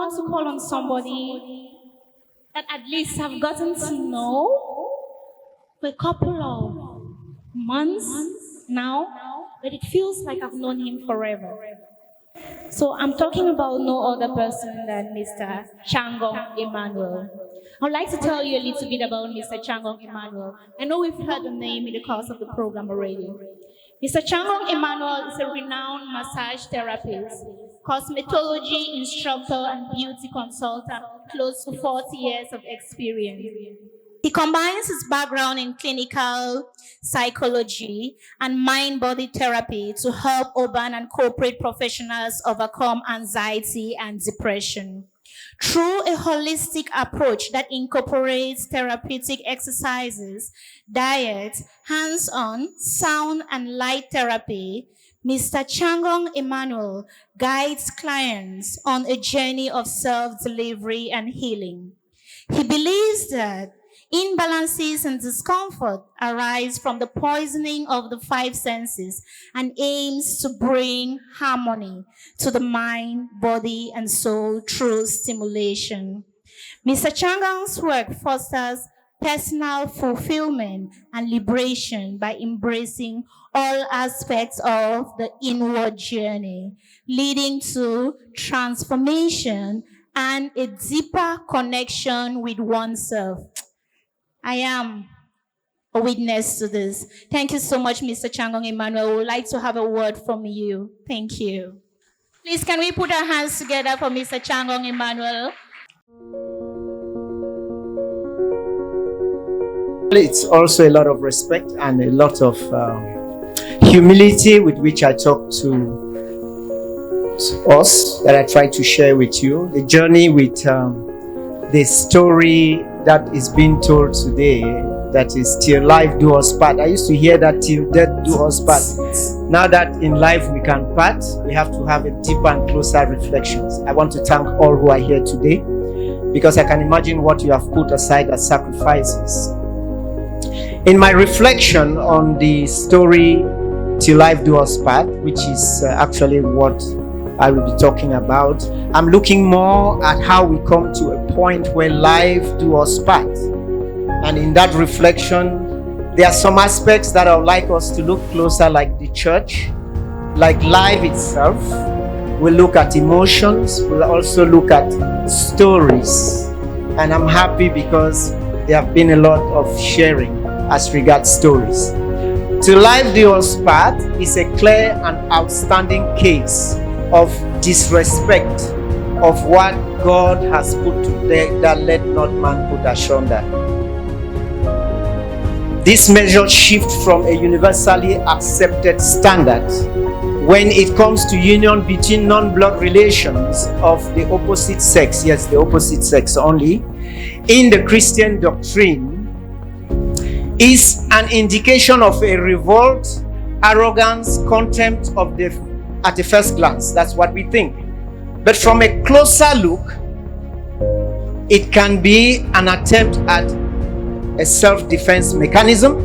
want to call on somebody that at least I've gotten to know for a couple of months now, but it feels like I've known him forever. So I'm talking about no other person than Mr. Chiangong Emmanuel. I'd like to tell you a little bit about Mr. Chiangong Emmanuel. I know we've heard the name in the course of the program already. Mr. Chiangong Emmanuel is a renowned massage therapist, cosmetology instructor, and beauty consultant, close to 40 years of experience. He combines his background in clinical psychology and mind-body therapy to help urban and corporate professionals overcome anxiety and depression. Through a holistic approach that incorporates therapeutic exercises, diet, hands-on, sound, and light therapy, Mr. Chiangong Emmanuel guides clients on a journey of self-delivery and healing. He believes that imbalances and discomfort arise from the poisoning of the five senses and aims to bring harmony to the mind, body, and soul through stimulation. Mr. Chiangong's work fosters personal fulfillment and liberation by embracing all aspects of the inward journey, leading to transformation and a deeper connection with oneself. I am a witness to this. Thank you so much, Mr. Chiangong Emmanuel. We would like to have a word from you. Thank you. Please, can we put our hands together for Mr. Chiangong Emmanuel? It's also a lot of respect and a lot of humility with which I talk to us, that I try to share with you. The journey with the story that is being told today, that is till life do us part. I used to hear that till death do us part. Now that in life we can part, we have to have a deeper and closer reflections. I want to thank all who are here today, because I can imagine what you have put aside as sacrifices. In my reflection on the story till life do us part, which is actually what I will be talking about, I'm looking more at how we come to a point where life do us part. And in that reflection, there are some aspects that I would like us to look closer, like the church, like life itself. We'll look at emotions. We'll also look at stories. And I'm happy because there have been a lot of sharing as regards stories. Till life do us part is a clear and outstanding case of disrespect of what God has put together, that let not man put asunder. This measure shift from a universally accepted standard when it comes to union between non-blood relations of the opposite sex, yes, the opposite sex only, in the Christian doctrine, is an indication of a revolt, arrogance, contempt of the at the first glance. That's what we think. But from a closer look, it can be an attempt at a self-defense mechanism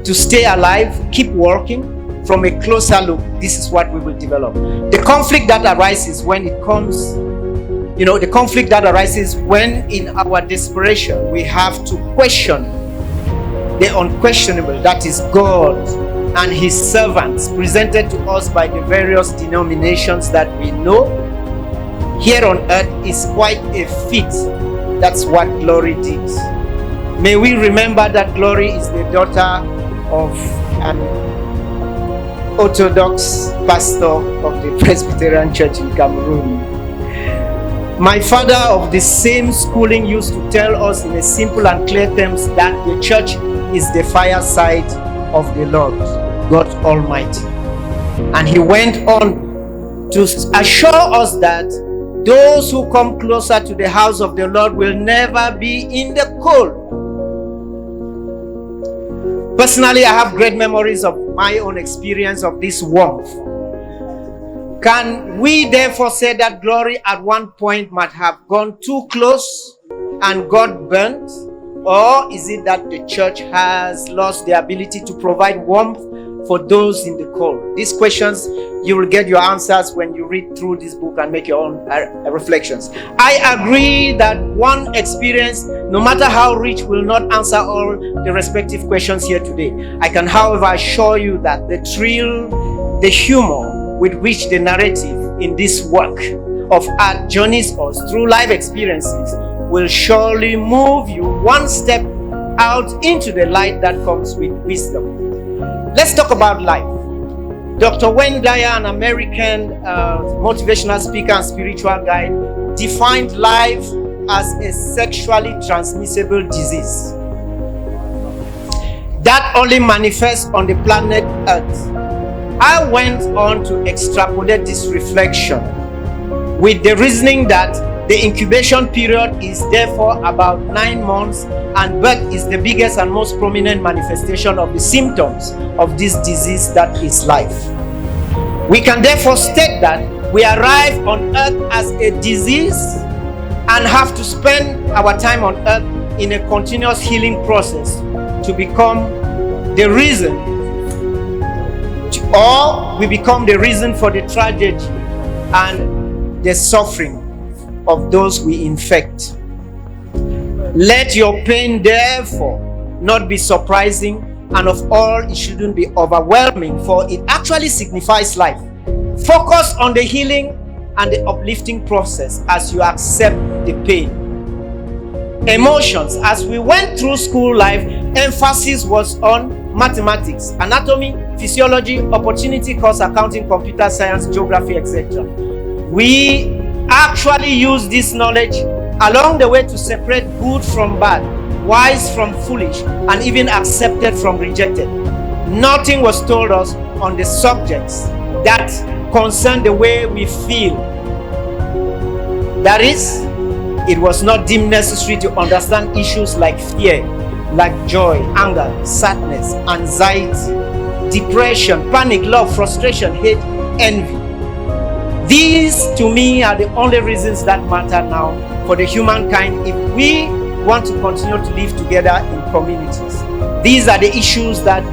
to stay alive, keep working. From a closer look, this is what we will develop. The conflict that arises when it comes, the conflict that arises when in our desperation we have to question the unquestionable, that is God and his servants presented to us by the various denominations that we know here on earth, is quite a feat. That's what glory did. May we remember that glory is the daughter of an Orthodox pastor of the Presbyterian Church in Cameroon. My father of the same schooling used to tell us in a simple and clear terms that the church is the fireside of the Lord God Almighty. And he went on to assure us that those who come closer to the house of the Lord will never be in the cold. Personally, I have great memories of my own experience of this warmth. Can we therefore say that glory at one point might have gone too close and got burnt? Or is it that the church has lost the ability to provide warmth for those in the cold. These questions, you will get your answers when you read through this book and make your own reflections. I agree that one experience, no matter how rich, will not answer all the respective questions here today. I can, however, assure you that the thrill, the humor with which the narrative in this work of art journeys us through life experiences will surely move you one step out into the light that comes with wisdom. Let's talk about life. Dr. Wayne Dyer, an American motivational speaker and spiritual guide, defined life as a sexually transmissible disease that only manifests on the planet Earth. I went on to extrapolate this reflection with the reasoning that the incubation period is therefore about 9 months, and birth is the biggest and most prominent manifestation of the symptoms of this disease that is life. We can therefore state that we arrive on earth as a disease and have to spend our time on earth in a continuous healing process to become the reason, or we become the reason for the tragedy and the suffering of those we infect. Let your pain therefore not be surprising, and of all it shouldn't be overwhelming, for it actually signifies life. Focus on the healing and the uplifting process as you accept the pain. Emotions. As we went through school life, emphasis was on mathematics, anatomy, physiology, opportunity cost accounting, computer science, geography, etc. We actually use this knowledge along the way to separate good from bad, wise from foolish, and even accepted from rejected. Nothing was told us on the subjects that concern the way we feel. That is, it was not deemed necessary to understand issues like fear, like joy, anger, sadness, anxiety, depression, panic, love, frustration, hate, envy. These, to me, are the only reasons that matter now for the humankind if we want to continue to live together in communities. These are the issues that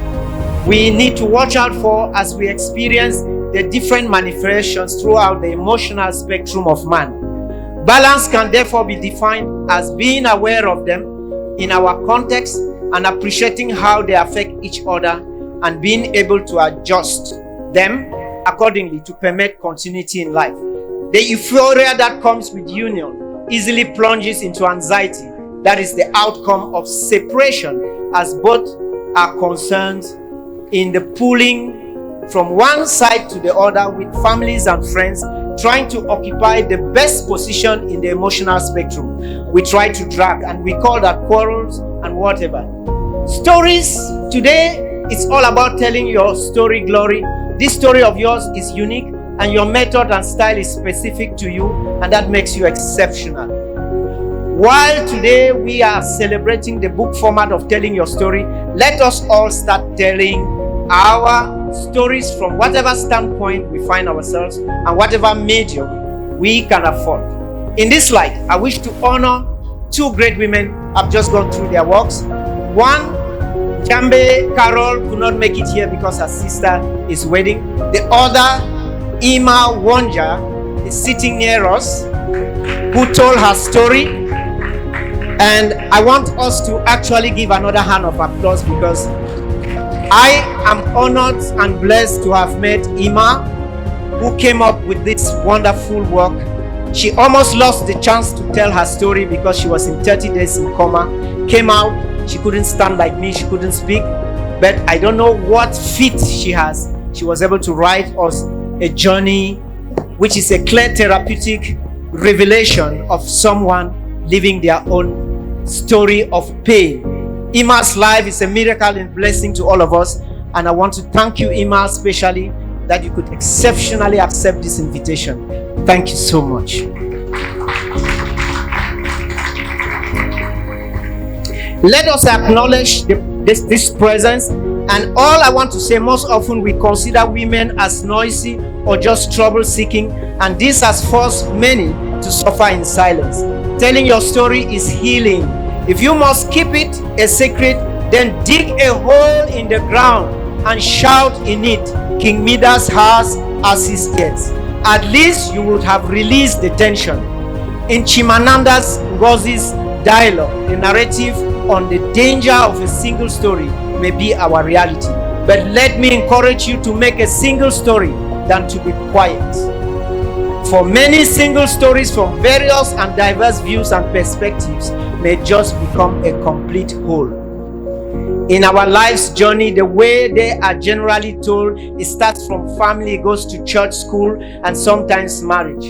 we need to watch out for as we experience the different manifestations throughout the emotional spectrum of man. Balance can therefore be defined as being aware of them in our context and appreciating how they affect each other, and being able to adjust them accordingly to permit continuity in life. The euphoria that comes with union easily plunges into anxiety. That is the outcome of separation, as both are concerned in the pulling from one side to the other, with families and friends trying to occupy the best position in the emotional spectrum. We try to drag, and we call that quarrels and whatever. Stories. Today, it's all about telling your story glory. This story of yours is unique, and your method and style is specific to you, and that makes you exceptional. While today we are celebrating the book format of telling your story, let us all start telling our stories from whatever standpoint we find ourselves and whatever medium we can afford. In this light, I wish to honor two great women. I've just gone through their works. One, Jambe Carol, could not make it here because her sister is wedding. The other, Emma Wonja, is sitting near us, who told her story. And I want us to actually give another hand of applause, because I am honored and blessed to have met Emma, who came up with this wonderful work. She almost lost the chance to tell her story because she was in 30 days in coma. Came out, she couldn't stand like me, she couldn't speak. But I don't know what feat she has. She was able to write us a journey, which is a clear therapeutic revelation of someone living their own story of pain. Emma's life is a miracle and blessing to all of us, and I want to thank you, Emma, especially that you could exceptionally accept this invitation. Thank you so much. Let us acknowledge this presence, and all I want to say, most often we consider women as noisy or just trouble-seeking, and this has forced many to suffer in silence. Telling your story is healing. If you must keep it a secret, then dig a hole in the ground and shout in it, King Midas has as his ears. At least you would have released the tension. In Chimamanda Ngozi's dialogue, the narrative on the danger of a single story may be our reality. But let me encourage you to make a single story than to be quiet. For many, single stories from various and diverse views and perspectives may just become a complete whole. In our life's journey, the way they are generally told, it starts from family, it goes to church, school, and sometimes marriage.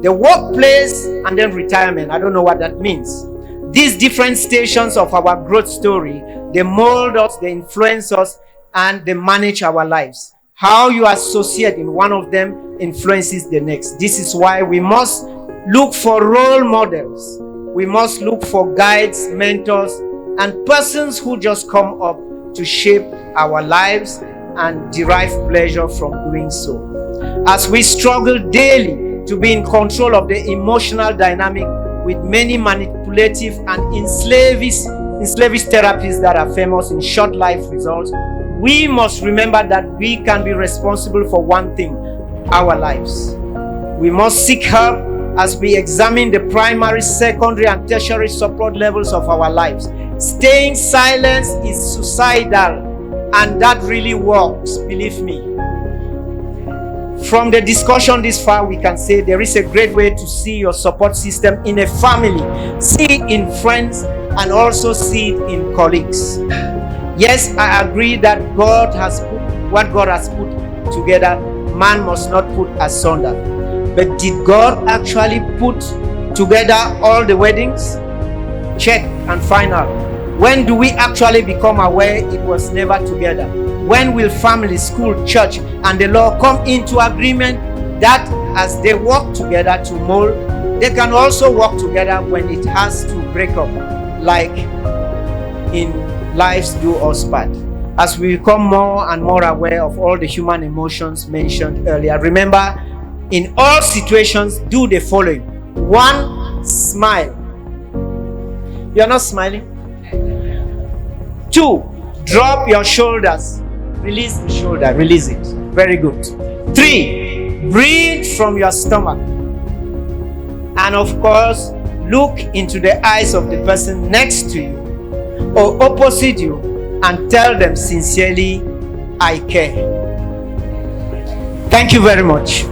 The workplace, and then retirement. I don't know what that means. These different stations of our growth story, they mold us, they influence us, and they manage our lives. How you associate in one of them influences the next. This is why we must look for role models. We must look for guides, mentors, and persons who just come up to shape our lives and derive pleasure from doing so. As we struggle daily to be in control of the emotional dynamic with many manipulative and enslavist therapies that are famous in short life results, we must remember that we can be responsible for one thing: our lives. We must seek help as we examine the primary, secondary, and tertiary support levels of our lives. Staying silent is suicidal, and that really works, believe me. From the discussion this far, we can say there is a great way to see your support system in a family, see it in friends, and also see it in colleagues. Yes, I agree that God has put what God has put together, man must not put asunder. But did God actually put together all the weddings? Check and find out. When do we actually become aware it was never together? When will family, school, church, and the law come into agreement that as they work together to mold, they can also work together when it has to break up, like in Lives Do Us Part? As we become more and more aware of all the human emotions mentioned earlier, remember, in all situations, do the following. 1, smile. You are not smiling. 2, drop your shoulders. Release the shoulder. Release it. Very good. 3, breathe from your stomach. And of course, look into the eyes of the person next to you or opposite you and tell them sincerely, I care. Thank you very much.